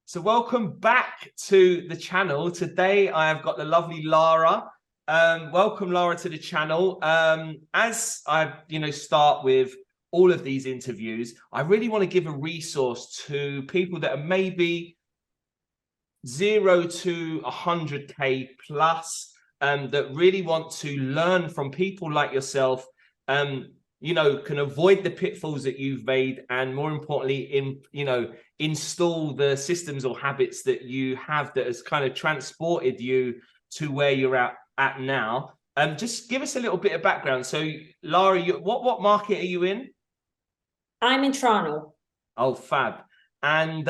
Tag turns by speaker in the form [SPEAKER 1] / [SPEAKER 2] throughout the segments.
[SPEAKER 1] So welcome back to the channel. Today I have got the lovely Lara. Welcome, Lara, to the channel. As I start with all of these interviews, I really want to give a resource to people that are maybe 0 to 100K plus, that really want to learn from people like yourself, can avoid the pitfalls that you've made, and more importantly, install the systems or habits that you have that has kind of transported you to where you're at now. Just give us a little bit of background. So, Lara, what market are you in?
[SPEAKER 2] I'm in Toronto.
[SPEAKER 1] Oh, fab. And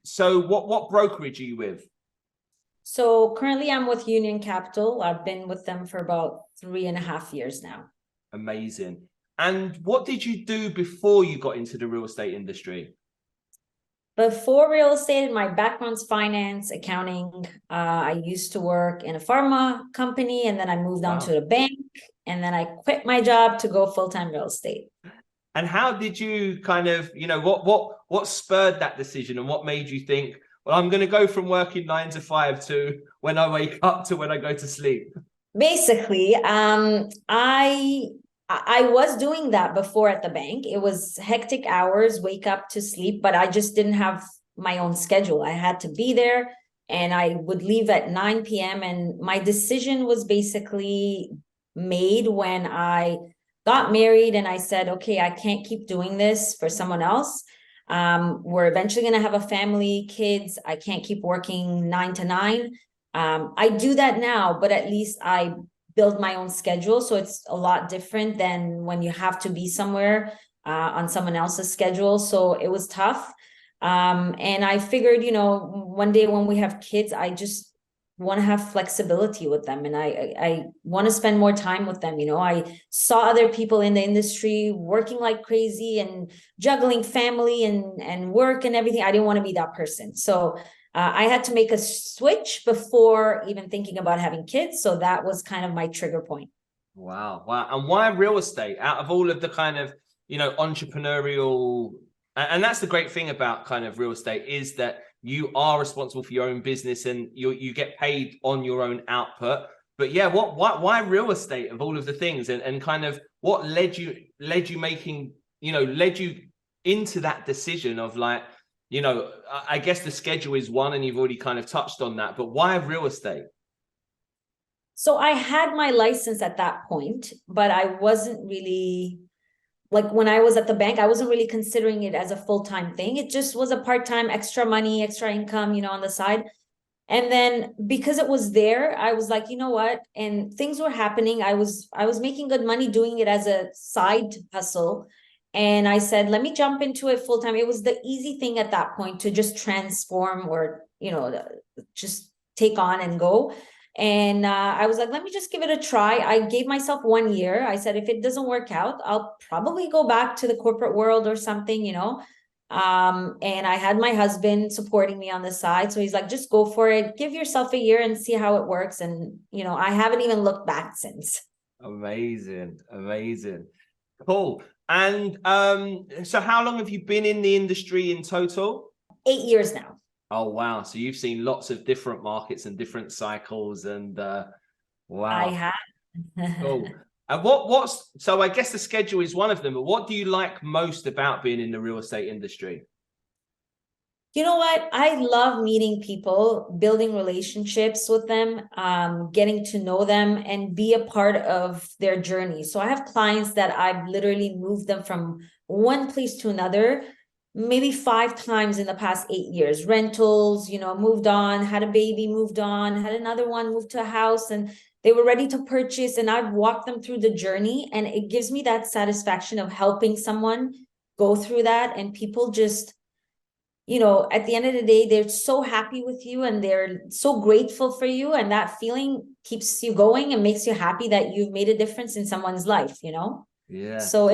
[SPEAKER 1] so what brokerage are you with?
[SPEAKER 2] So currently I'm with Union Capital. I've been with them for about 3.5 years now.
[SPEAKER 1] Amazing. And what did you do before you got into the real estate industry?
[SPEAKER 2] Before real estate, my background's finance, accounting. I used to work in a pharma company, and then I moved on to the bank, and then I quit my job to go full-time real estate.
[SPEAKER 1] And how did you kind of, what spurred that decision, and what made you think, well, I'm going to go from working 9 to 5 to when I wake up to when I go to sleep?
[SPEAKER 2] Basically, I was doing that before at the bank. It was hectic hours, wake up to sleep, but I just didn't have my own schedule. I had to be there, and I would leave at 9 p.m. And my decision was basically made when I got married, and I said, okay, I can't keep doing this for someone else. We're eventually going to have a family, kids. I can't keep working 9 to 9. I do that now, but at least I build my own schedule. So it's a lot different than when you have to be somewhere on someone else's schedule. So it was tough. And I figured, one day when we have kids, I just want to have flexibility with them. And I want to spend more time with them. I saw other people in the industry working like crazy and juggling family and work and everything. I didn't want to be that person. So I had to make a switch before even thinking about having kids. So that was kind of my trigger point.
[SPEAKER 1] Wow. And why real estate out of all of the kind of, entrepreneurial, and that's the great thing about kind of real estate, is that you are responsible for your own business and you get paid on your own output. But yeah, why real estate of all of the things, and kind of what led you into that decision of like, I guess the schedule is one, and you've already kind of touched on that, but why real estate?
[SPEAKER 2] So I had my license at that point, but I wasn't really, like when I was at the bank, I wasn't really considering it as a full-time thing. It just was a part-time, extra money, extra income, on the side. And then because it was there, I was like, you know what? And things were happening. I was making good money doing it as a side hustle. And I said, let me jump into it full time. It was the easy thing at that point to just transform or, just take on and go. And I was like, let me just give it a try. I gave myself 1 year. I said, if it doesn't work out, I'll probably go back to the corporate world or something, And I had my husband supporting me on the side. So he's like, just go for it. Give yourself a year and see how it works. And, I haven't even looked back since.
[SPEAKER 1] Amazing. Cool. And so how long have you been in the industry in total?
[SPEAKER 2] 8 years now.
[SPEAKER 1] Oh, wow. So you've seen lots of different markets and different cycles, and wow.
[SPEAKER 2] I have.
[SPEAKER 1] Cool. And so I guess the schedule is one of them, but what do you like most about being in the real estate industry?
[SPEAKER 2] You know what? I love meeting people, building relationships with them, getting to know them and be a part of their journey. So I have clients that I've literally moved them from one place to another, maybe 5 times in the past 8 years. Rentals, moved on, had a baby, moved on, had another one, moved to a house, and they were ready to purchase. And I've walked them through the journey, and it gives me that satisfaction of helping someone go through that. And people just, at the end of the day, they're so happy with you and they're so grateful for you. And that feeling keeps you going and makes you happy that you've made a difference in someone's life,
[SPEAKER 1] Yeah.
[SPEAKER 2] So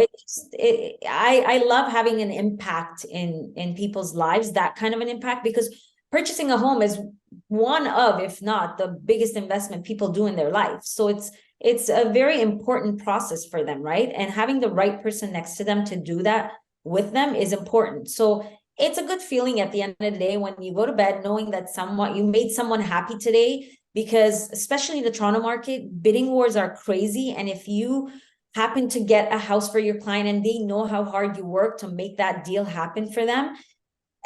[SPEAKER 2] I love having an impact in people's lives, that kind of an impact, because purchasing a home is one of, if not the biggest investment people do in their life. So it's a very important process for them, right? And having the right person next to them to do that with them is important. So it's a good feeling at the end of the day when you go to bed knowing that you made someone happy today, because especially the Toronto market, bidding wars are crazy. And if you happen to get a house for your client and they know how hard you work to make that deal happen for them,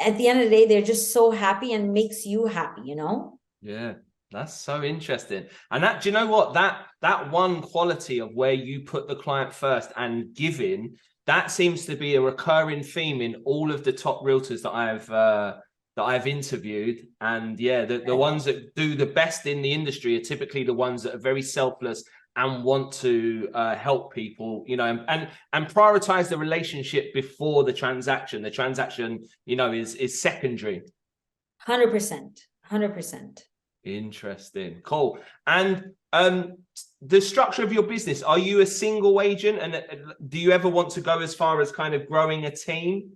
[SPEAKER 2] at the end of the day, they're just so happy and makes you happy, you know?
[SPEAKER 1] Yeah, that's so interesting. And that, do you know what? That one quality of where you put the client first and giving, that seems to be a recurring theme in all of the top realtors that I've interviewed. And yeah, the ones that do the best in the industry are typically the ones that are very selfless and want to help people, you know, and prioritize the relationship before the transaction. The transaction, you know, is secondary.
[SPEAKER 2] 100%, 100%.
[SPEAKER 1] Interesting. Cool. And the structure of your business, are you a single agent, and do you ever want to go as far as kind of growing a team?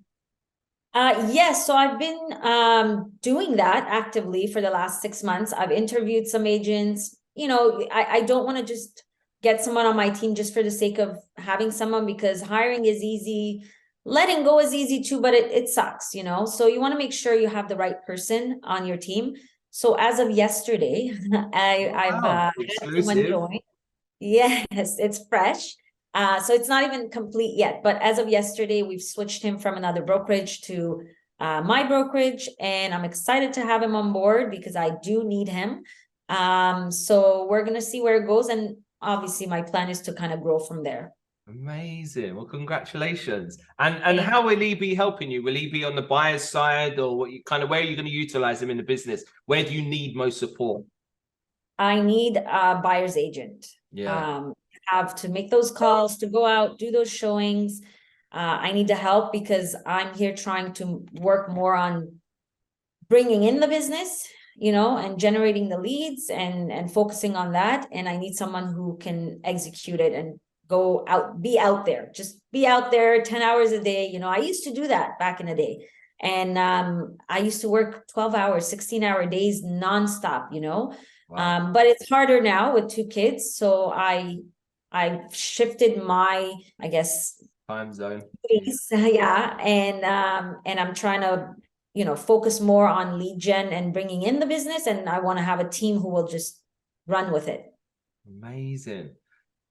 [SPEAKER 2] Yes, so I've been doing that actively for the last 6 months. I've interviewed some agents. You know, I don't want to just get someone on my team just for the sake of having someone, because hiring is easy, letting go is easy too, but it sucks, you know. So you want to make sure you have the right person on your team. So as of yesterday, I've
[SPEAKER 1] Wow,
[SPEAKER 2] had someone
[SPEAKER 1] exclusive.
[SPEAKER 2] join. Yes, it's fresh. So it's not even complete yet, but as of yesterday, we've switched him from another brokerage to my brokerage, and I'm excited to have him on board because I do need him. So we're gonna see where it goes, and obviously my plan is to kind of grow from there.
[SPEAKER 1] Amazing. Well, congratulations. And how will he be helping you? Will he be on the buyer's side, or what you kind of, where are you going to utilize him in the business? Where do you need most support?
[SPEAKER 2] I need a buyer's agent.
[SPEAKER 1] Yeah.
[SPEAKER 2] Have to make those calls, to go out, do those showings. I need to help because I'm here trying to work more on bringing in the business, you know, and generating the leads and focusing on that. And I need someone who can execute it and go out, be out there, just be out there 10 hours a day. You know, I used to do that back in the day. And I used to work 12 hours, 16-hour days nonstop, you know.
[SPEAKER 1] Wow.
[SPEAKER 2] But it's harder now with 2 kids. So I shifted my, I guess,
[SPEAKER 1] Time zone.
[SPEAKER 2] yeah, and I'm trying to, you know, focus more on lead gen and bringing in the business, and I want to have a team who will just run with it.
[SPEAKER 1] Amazing.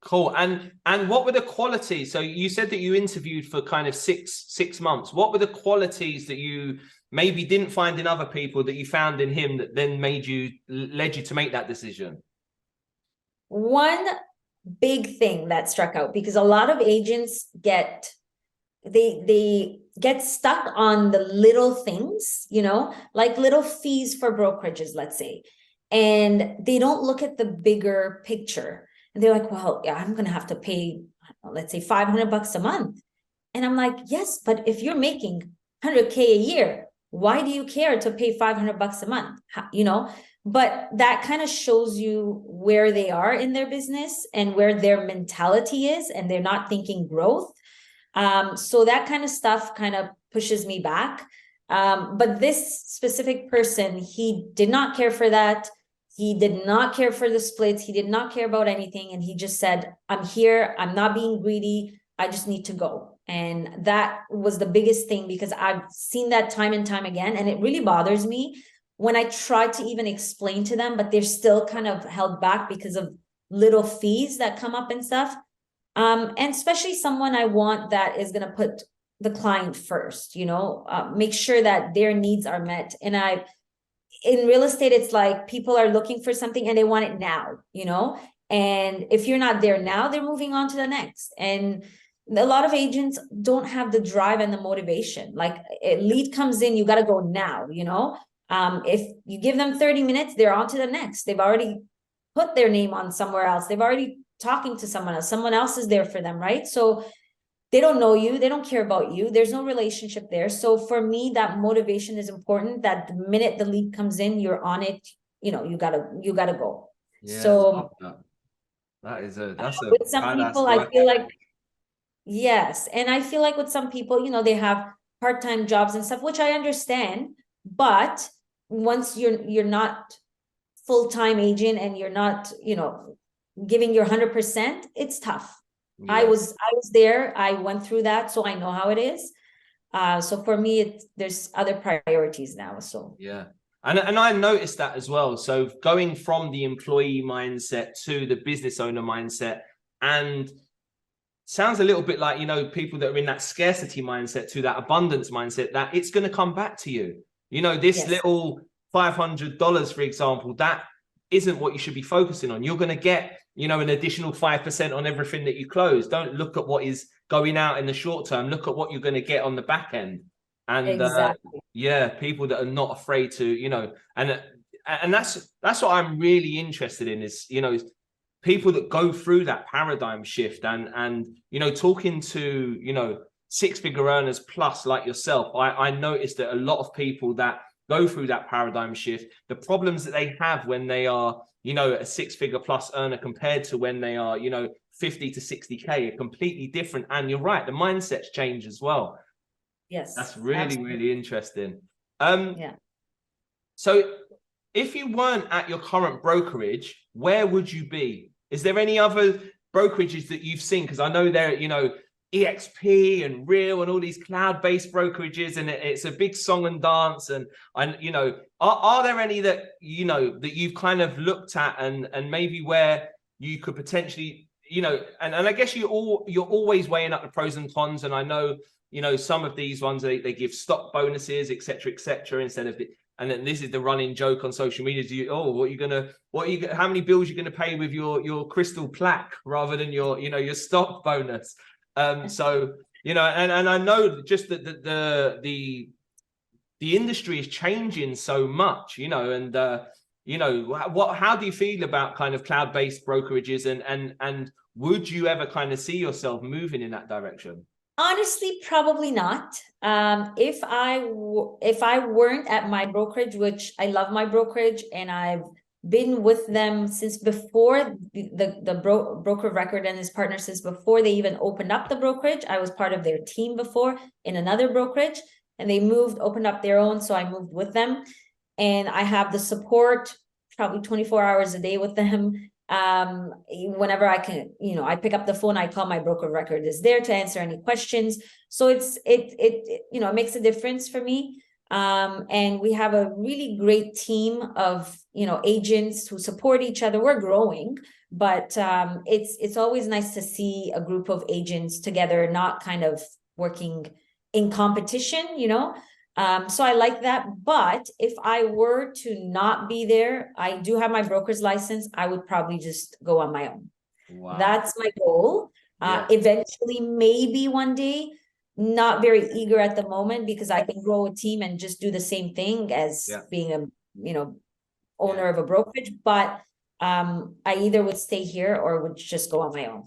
[SPEAKER 1] Cool. And what were the qualities? So you said that you interviewed for kind of six months. What were the qualities that you maybe didn't find in other people that you found in him that then led you to make that decision?
[SPEAKER 2] One big thing that struck out, because a lot of agents they get stuck on the little things, you know, like little fees for brokerages, let's say, and they don't look at the bigger picture. And they're like, well, yeah, I'm gonna have to pay, let's say, $500 a month. And I'm like, yes, but if you're making 100K a year, why do you care to pay $500 a month? You know, but that kind of shows you where they are in their business and where their mentality is, and they're not thinking growth. So that kind of stuff kind of pushes me back. But this specific person, he did not care for that. He did not care for the splits. He did not care about anything. And he just said, I'm here. I'm not being greedy. I just need to go. And that was the biggest thing, because I've seen that time and time again. And it really bothers me when I try to even explain to them, but they're still kind of held back because of little fees that come up and stuff. And especially someone I want that is going to put the client first, you know, make sure that their needs are met. And in real estate, it's like people are looking for something and they want it now, you know, and if you're not there now, they're moving on to the next. And a lot of agents don't have the drive and the motivation. Like a lead comes in, you got to go now, you know. If you give them 30 minutes, they're on to the next. They've already put their name on somewhere else. They've already talking to someone else. Someone else is there for them, right? So they don't know you. They don't care about you. There's no relationship there. So for me, that motivation is important. That the minute the lead comes in, you're on it. You know, you gotta go.
[SPEAKER 1] Yeah,
[SPEAKER 2] So
[SPEAKER 1] love that. That's a
[SPEAKER 2] with some
[SPEAKER 1] badass
[SPEAKER 2] people, I
[SPEAKER 1] work
[SPEAKER 2] feel like,
[SPEAKER 1] ethic.
[SPEAKER 2] yes. And I feel like with some people, you know, they have part-time jobs and stuff, which I understand. But once you're not full-time agent and you're not, you know, giving your 100%, it's tough. I
[SPEAKER 1] Yeah.
[SPEAKER 2] was there. I went through that, so I know how it is. So for me, there's other priorities now. So
[SPEAKER 1] yeah. And I noticed that as well. So going from the employee mindset to the business owner mindset, and sounds a little bit like, you know, people that are in that scarcity mindset to that abundance mindset, that it's going to come back to you. You know, this
[SPEAKER 2] yes,
[SPEAKER 1] little $500, for example, that isn't what you should be focusing on. You're going to get, you know, an additional 5% on everything that you close. Don't look at what is going out in the short term. Look at what you're going to get on the back end. And
[SPEAKER 2] exactly.
[SPEAKER 1] yeah, people that are not afraid to, you know, and that's what I'm really interested in is, you know, people that go through that paradigm shift, and you know, talking to, you know, six-figure earners plus like yourself, I noticed that a lot of people that go through that paradigm shift, the problems that they have when they are, you know, a six-figure plus earner compared to when they are, you know, 50 to 60K are completely different. And you're right, the mindsets change as well.
[SPEAKER 2] Yes,
[SPEAKER 1] That's really,
[SPEAKER 2] absolutely.
[SPEAKER 1] really interesting.
[SPEAKER 2] Yeah.
[SPEAKER 1] So if you weren't at your current brokerage, where would you be? Is there any other brokerages that you've seen? Because I know there, you know, EXP and Real and all these cloud-based brokerages, and it's a big song and dance. And you know, are there any that, you know, that you've kind of looked at and maybe where you could potentially, you know, and I guess you're always weighing up the pros and cons. And I know, you know, some of these ones they give stock bonuses, etc., etc., instead of the, and then this is the running joke on social media. Do you, oh, how many bills you're gonna pay with your crystal plaque rather than your, you know, your stock bonus? So, you know, and I know just that the industry is changing so much, you know, and you know, how do you feel about kind of cloud-based brokerages, and would you ever kind of see yourself moving in that direction?
[SPEAKER 2] Honestly, probably not. If I weren't at my brokerage, which I love my brokerage, and I've been with them since before the broker record and his partner, since before they even opened up the brokerage. I was part of their team before in another brokerage, and they opened up their own, so I moved with them, and I have the support probably 24 hours a day with them. Whenever I can, you know, I pick up the phone, I call, my broker record is there to answer any questions. So it you know, it makes a difference for me. And we have a really great team of, you know, agents who support each other. We're growing, but it's always nice to see a group of agents together, not kind of working in competition, you know. So I like that. But if I were to not be there, I do have my broker's license, I would probably just go on my own.
[SPEAKER 1] Wow.
[SPEAKER 2] That's my goal.
[SPEAKER 1] Yeah.
[SPEAKER 2] Eventually, maybe one day, not very eager at the moment, because I can grow a team and just do the same thing as being a, you know, owner of a brokerage. But I either would stay here or would just go on my own.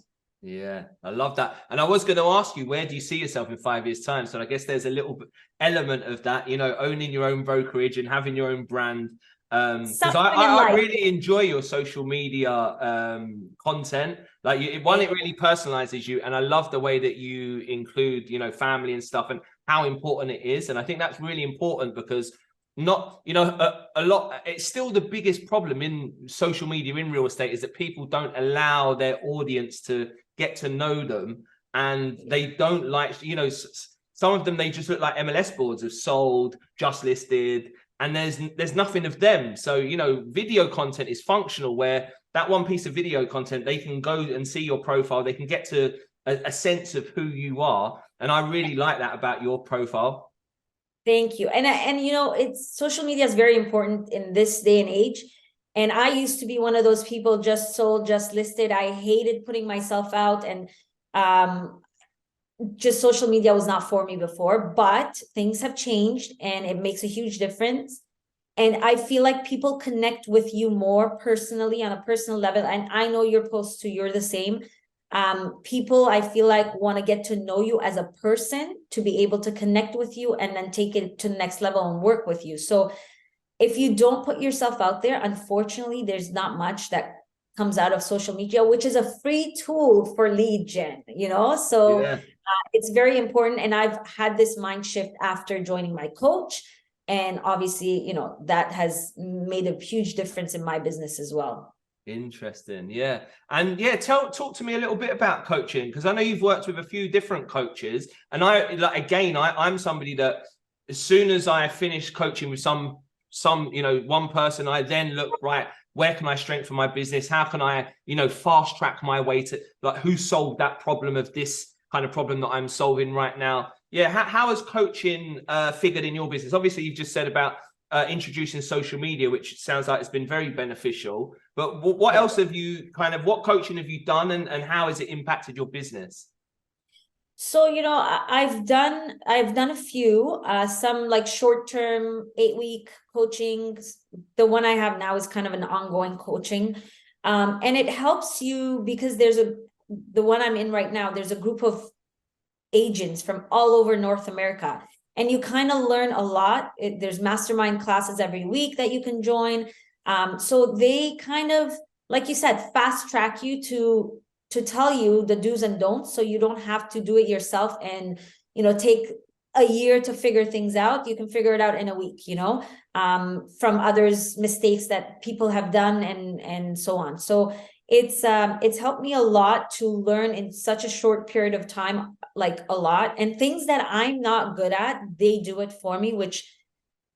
[SPEAKER 1] Yeah, I love that. And I was going to ask you, where do you see yourself in 5 years' time? So I guess there's a little element of that, you know, owning your own brokerage and having your own brand. Because I really enjoy your social media content. Like, it really personalizes you, and I love the way that you include, you know, family and stuff, and how important it is. And I think that's really important, because not, you know, a lot, it's still the biggest problem in social media in real estate is that people don't allow their audience to get to know them, and they don't like, you know, some of them, they just look like MLS boards of sold, just listed, and there's nothing of them. So, you know, video content is functional, where that one piece of video content, they can go and see your profile, they can get to a sense of who you are. And I really like that about your profile.
[SPEAKER 2] Thank you. And you know, it's, social media is very important in this day and age. And I used to be one of those people, just sold, just listed. I hated putting myself out, and just social media was not for me before, but things have changed and it makes a huge difference. And I feel like people connect with you more personally, on a personal level. And I know your posts too, you're the same. People, I feel like, want to get to know you as a person, to be able to connect with you and then take it to the next level and work with you. So if you don't put yourself out there, unfortunately, there's not much that comes out of social media, which is a free tool for lead gen, you know? So it's very important. And I've had this mind shift after joining my coach. And obviously, you know, that has made a huge difference in my business as well.
[SPEAKER 1] Interesting. Yeah. And yeah, talk to me a little bit about coaching, because I know you've worked with a few different coaches. And I'm somebody that as soon as I finish coaching with some, one person, I then look, right, where can I strengthen my business? How can I, fast track my way to, like, who solved that problem of this kind of problem that I'm solving right now? Yeah. How has coaching figured in your business? Obviously, you've just said about introducing social media, which sounds like it's been very beneficial. But what else have you what coaching have you done, and how has it impacted your business?
[SPEAKER 2] So, I've done a few, some like short-term 8-week coaching. The one I have now is kind of an ongoing coaching. And it helps you because the one I'm in right now, there's a group of agents from all over North America. And you kind of learn a lot. There's mastermind classes every week that you can join. So they kind of, like you said, fast track you to tell you the do's and don'ts, so you don't have to do it yourself and take a year to figure things out. You can figure it out in a week, from others' mistakes that people have done, and so on. So it's helped me a lot to learn in such a short period of time, like a lot. And things that I'm not good at, they do it for me, which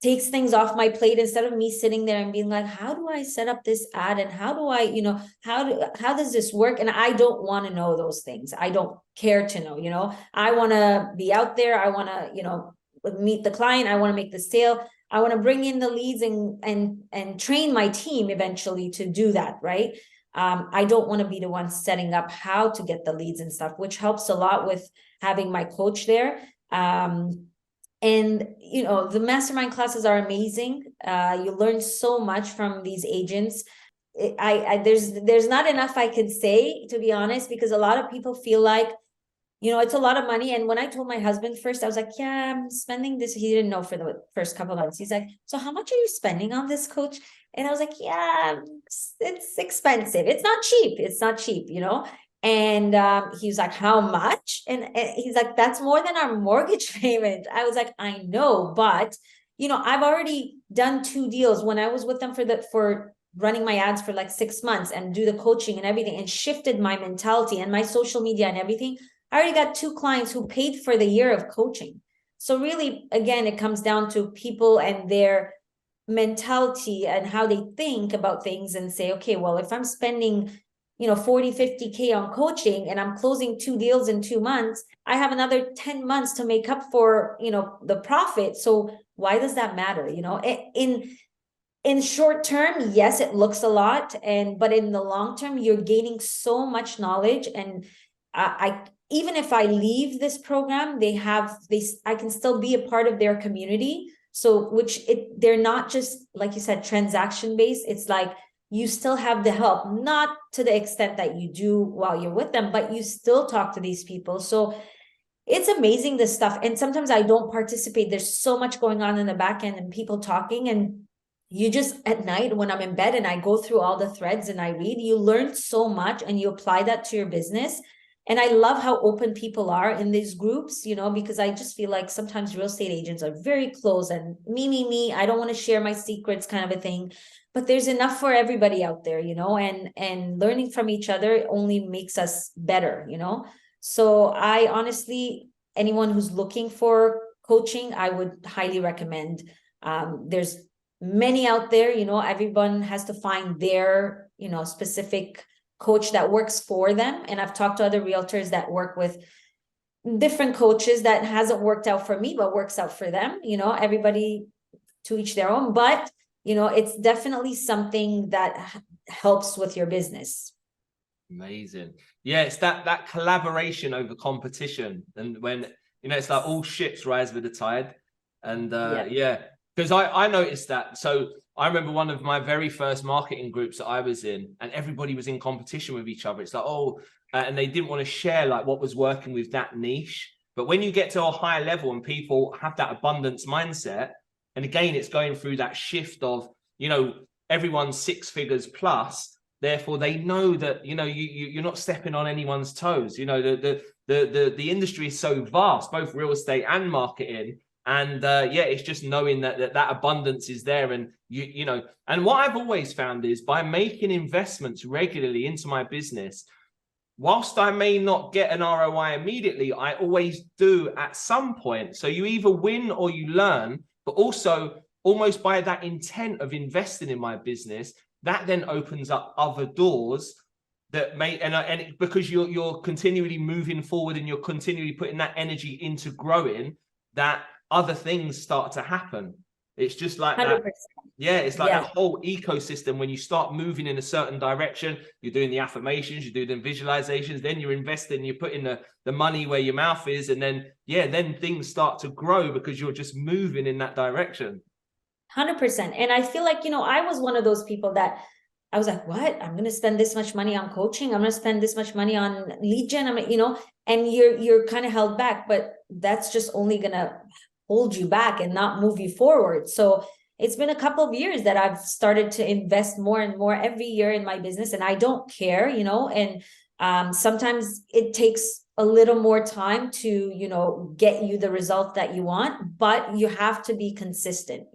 [SPEAKER 2] takes things off my plate, instead of me sitting there and being like, how do I set up this ad, and how do I, how does this work? And I don't want to know those things. I don't care to know. I want to be out there. I want to meet the client. I want to make the sale. I want to bring in the leads and train my team eventually to do that, right? I don't want to be the one setting up how to get the leads and stuff, which helps a lot with having my coach there. And the mastermind classes are amazing. You learn so much from these agents. There's not enough I can say, to be honest, because a lot of people feel like, it's a lot of money. And when I told my husband first, I was like, yeah, I'm spending this. He didn't know for the first couple of months. He's like, so how much are you spending on this, coach? And I was like, yeah, it's expensive. It's not cheap. It's not cheap, And he was like, how much? And he's like, that's more than our mortgage payment. I was like, I know, but I've already done 2 deals when I was with them for running my ads for like 6 months and do the coaching and everything, and shifted my mentality and my social media and everything. I already got 2 clients who paid for the year of coaching. So really, again, it comes down to people and their mentality and how they think about things, and say, okay, well, if I'm spending 40, 50K on coaching and I'm closing 2 deals in 2 months, I have another 10 months to make up for, the profit. So why does that matter? In short term, yes, it looks a lot. But in the long term, you're gaining so much knowledge. And I even if I leave this program, I can still be a part of their community. So they're not just, like you said, transaction based. It's like, you still have the help, not to the extent that you do while you're with them, but you still talk to these people. So it's amazing, this stuff. And sometimes I don't participate. There's so much going on in the back end and people talking, and you just, at night when I'm in bed and I go through all the threads and I read, you learn so much and you apply that to your business. And I love how open people are in these groups, because I just feel like sometimes real estate agents are very close and me, I don't want to share my secrets, kind of a thing. But there's enough for everybody out there, and learning from each other only makes us better, So I honestly, anyone who's looking for coaching, I would highly recommend. There's many out there, everyone has to find their, specific coach that works for them. And I've talked to other realtors that work with different coaches that hasn't worked out for me, but works out for them. Everybody to each their own, but it's definitely something that helps with your business.
[SPEAKER 1] Amazing. Yeah, it's that collaboration over competition. And when, it's like all ships rise with the tide. And yeah, because I noticed that. So I remember one of my very first marketing groups that I was in, and everybody was in competition with each other. It's like, and they didn't want to share like what was working with that niche. But when you get to a higher level and people have that abundance mindset, and again, it's going through that shift of, everyone's 6 figures plus, therefore they know that, you're not stepping on anyone's toes. The industry is so vast, both real estate and marketing. And yeah, it's just knowing that abundance is there. And you know, and what I've always found is by making investments regularly into my business, whilst I may not get an ROI immediately, I always do at some point. So you either win or you learn, but also almost by that intent of investing in my business, that then opens up other doors that may, and because you're continually moving forward and you're continually putting that energy into growing, that other things start to happen. It's just like
[SPEAKER 2] 100%.
[SPEAKER 1] that. Yeah, it's like
[SPEAKER 2] Yeah.
[SPEAKER 1] that whole ecosystem. When you start moving in a certain direction, you're doing the affirmations, you're doing the visualizations, then you're investing, you're putting the money where your mouth is, and then then things start to grow because you're just moving in that direction.
[SPEAKER 2] 100%. And I feel like, I was one of those people that I was like, what? I'm going to spend this much money on coaching. I'm going to spend this much money on lead gen. And you're kind of held back, but that's just only going to hold you back and not move you forward. So it's been a couple of years that I've started to invest more and more every year in my business, and I don't care, and sometimes it takes a little more time to, get you the result that you want, but you have to be consistent.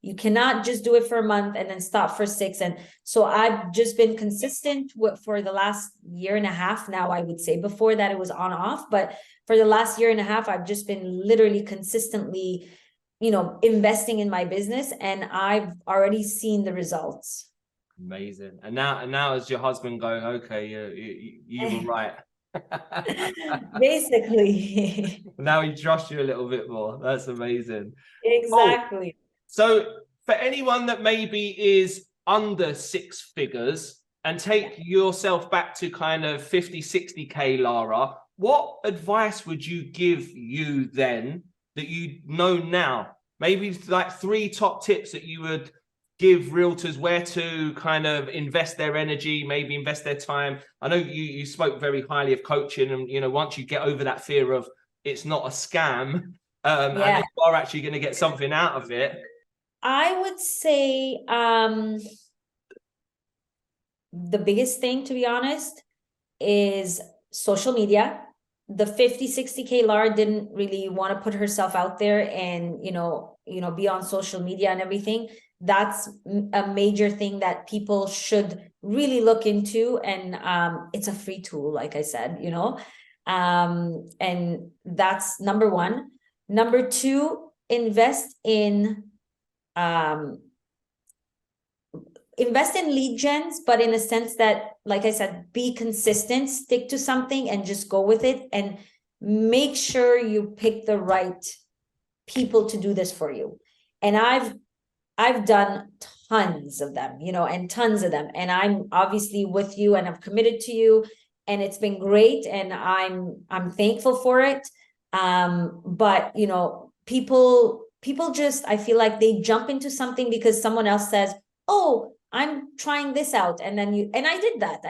[SPEAKER 2] You cannot just do it for a month and then stop for 6. And so I've just been consistent for the last year and a half now, I would say. Before that, it was on off, but for the last year and a half, I've just been literally consistently, investing in my business, and I've already seen the results.
[SPEAKER 1] Amazing. And now as your husband going, okay, you were right.
[SPEAKER 2] Basically.
[SPEAKER 1] Now he trusts you a little bit more. That's amazing.
[SPEAKER 2] Exactly.
[SPEAKER 1] So for anyone that maybe is under 6 figures and take yourself back to kind of 50, 60K, Lara, what advice would you give you then that you know now? Maybe like 3 top tips that you would give realtors where to kind of invest their energy, maybe invest their time. I know you spoke very highly of coaching, and once you get over that fear of it's not a scam, and you are actually going to get something out of it.
[SPEAKER 2] I would say the biggest thing, to be honest, is social media. The 50, 60K Lara didn't really want to put herself out there and, be on social media and everything. That's a major thing that people should really look into. And it's a free tool, like I said, and that's number 1. Number 2, invest in lead gens, but in a sense that, like I said, be consistent, stick to something and just go with it, and make sure you pick the right people to do this for you. And I've done tons of them, and tons of them. And I'm obviously with you and I've committed to you, and it's been great. And I'm thankful for it. But people just, I feel like they jump into something because someone else says, oh, I'm trying this out. And then I did that.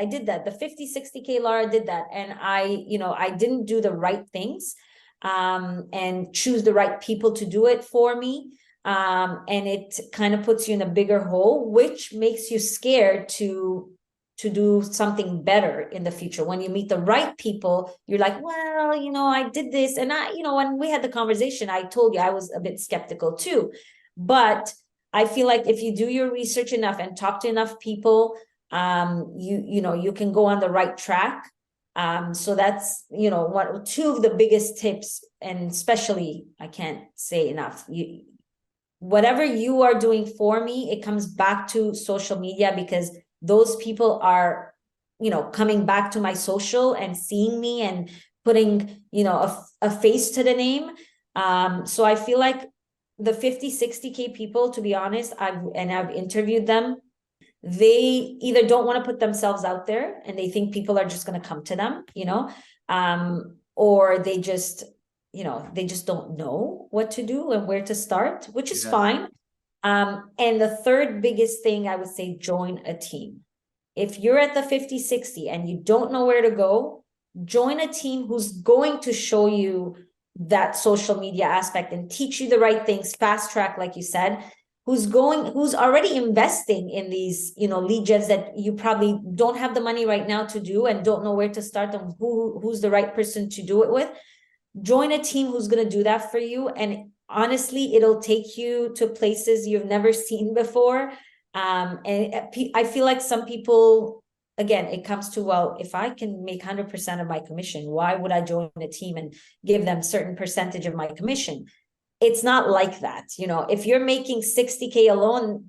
[SPEAKER 2] The 50, 60K Lara did that. And I didn't do the right things, and choose the right people to do it for me. And it kind of puts you in a bigger hole, which makes you scared to do something better in the future. When you meet the right people, you're like, well, I did this. And when we had the conversation, I told you I was a bit skeptical too. But I feel like if you do your research enough and talk to enough people, you can go on the right track. So that's, 2 of the biggest tips. And especially, I can't say enough, whatever you are doing for me, it comes back to social media, because those people are, coming back to my social and seeing me and putting, a face to the name. So I feel like the 50, 60K people, to be honest, I've interviewed them. They either don't want to put themselves out there and they think people are just going to come to them, or they just don't know what to do and where to start, which is fine. And the third biggest thing I would say, join a team. If you're at the 50, 60 and you don't know where to go, join a team who's going to show you that social media aspect and teach you the right things, fast track, like you said, who's already investing in these, lead gens that you probably don't have the money right now to do and don't know where to start and who's the right person to do it with. Join a team who's going to do that for you. And honestly, it'll take you to places you've never seen before. And I feel like some people, again, it comes to, well, if I can make 100% of my commission, why would I join a team and give them certain percentage of my commission? It's not like that. If you're making 60K alone,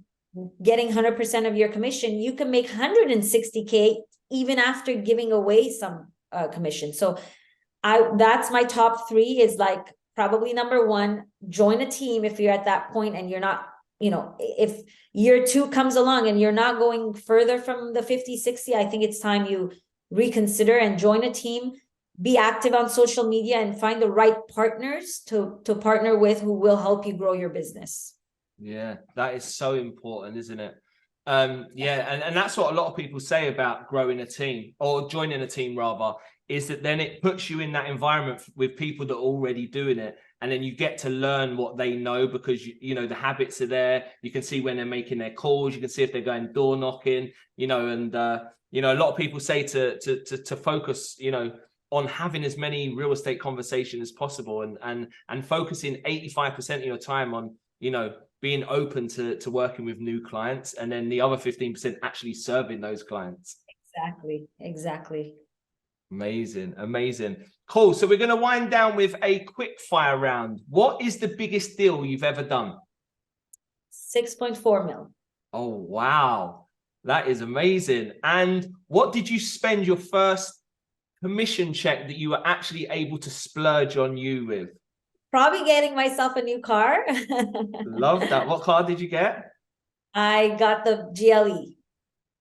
[SPEAKER 2] getting 100% of your commission, you can make 160K even after giving away some commission. So that's my top three, is like probably number one, join a team if you're at that point and you're not, if year two comes along and you're not going further from the 50, 60, I think it's time you reconsider and join a team. Be active on social media and find the right partners to partner with who will help you grow your business.
[SPEAKER 1] Yeah, that is so important, isn't it? Yeah, and that's what a lot of people say about growing a team, or joining a team rather, is that then it puts you in that environment with people that are already doing it. And then you get to learn what they know, because the habits are there. You can see when they're making their calls. You can see if they're going door knocking, and a lot of people say to focus, on having as many real estate conversations as possible, and focusing 85% of your time on, being open to working with new clients, and then the other 15% actually serving those clients.
[SPEAKER 2] Exactly.
[SPEAKER 1] Amazing. Cool. So we're going to wind down with a quick fire round. What is the biggest deal you've ever done?
[SPEAKER 2] 6.4 mil.
[SPEAKER 1] Oh, wow. That is amazing. And what did you spend your first commission check that you were actually able to splurge on you with?
[SPEAKER 2] Probably getting myself a new car.
[SPEAKER 1] Love that. What car did you get?
[SPEAKER 2] I got the GLE.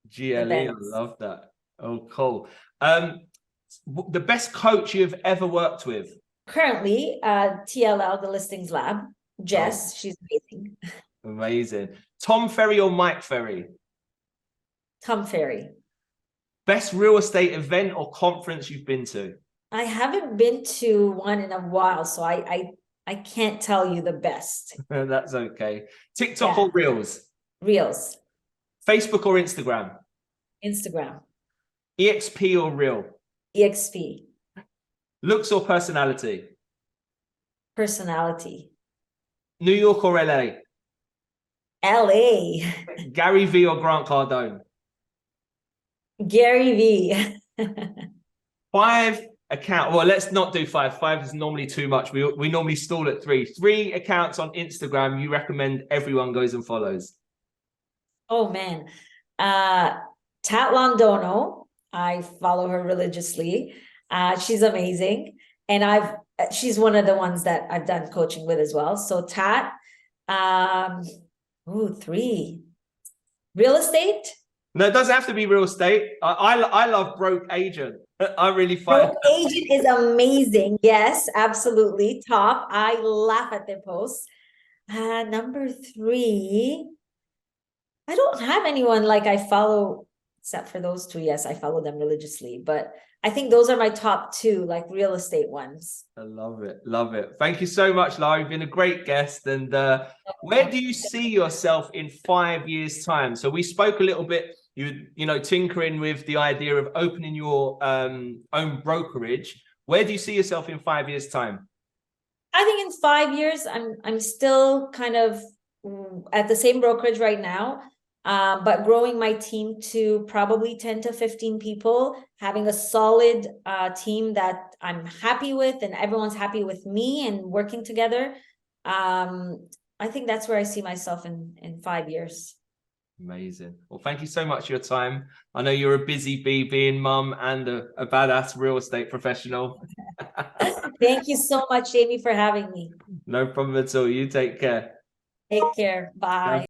[SPEAKER 1] GLE. I love that. Oh, cool. The best coach you've ever worked with?
[SPEAKER 2] Currently, TLL, the listings lab. Jess, she's amazing.
[SPEAKER 1] Amazing. Tom Ferry or Mike Ferry?
[SPEAKER 2] Tom Ferry.
[SPEAKER 1] Best real estate event or conference you've been to?
[SPEAKER 2] I haven't been to one in a while, so I can't tell you the best.
[SPEAKER 1] That's okay. TikTok or Reels?
[SPEAKER 2] Reels.
[SPEAKER 1] Facebook or Instagram?
[SPEAKER 2] Instagram.
[SPEAKER 1] EXP or Reel?
[SPEAKER 2] EXP.
[SPEAKER 1] Looks or personality?
[SPEAKER 2] Personality.
[SPEAKER 1] New York or LA?
[SPEAKER 2] LA.
[SPEAKER 1] Gary V or Grant Cardone?
[SPEAKER 2] Gary V.
[SPEAKER 1] 5 account. Well, let's not do 5. 5 is normally too much. We normally stall at 3. 3 accounts on Instagram you recommend everyone goes and follows?
[SPEAKER 2] Oh man. Tat Londono. I follow her religiously. She's amazing. And she's one of the ones that I've done coaching with as well. So Tat, 3. Real estate?
[SPEAKER 1] No, it doesn't have to be real estate. I love Broke Agent. I really find
[SPEAKER 2] Broke Agent is amazing. Yes, absolutely. Top. I laugh at their posts. Number 3. I don't have anyone like I follow except for those 2. Yes, I follow them religiously, but I think those are my top 2, like real estate ones.
[SPEAKER 1] I love it. Thank you so much, Lara. You've been a great guest. And where do you see yourself in 5 years' time? So we spoke a little bit, tinkering with the idea of opening your own brokerage. Where do you see yourself in 5 years' time?
[SPEAKER 2] I think in 5 years, I'm still kind of at the same brokerage right now. But growing my team to probably 10 to 15 people, having a solid team that I'm happy with and everyone's happy with me and working together. I think that's where I see myself in 5 years.
[SPEAKER 1] Amazing. Well, thank you so much for your time. I know you're a busy bee, being mum and a badass real estate professional.
[SPEAKER 2] Thank you so much, Jamie, for having me.
[SPEAKER 1] No problem at all. You take care.
[SPEAKER 2] Take care. Bye.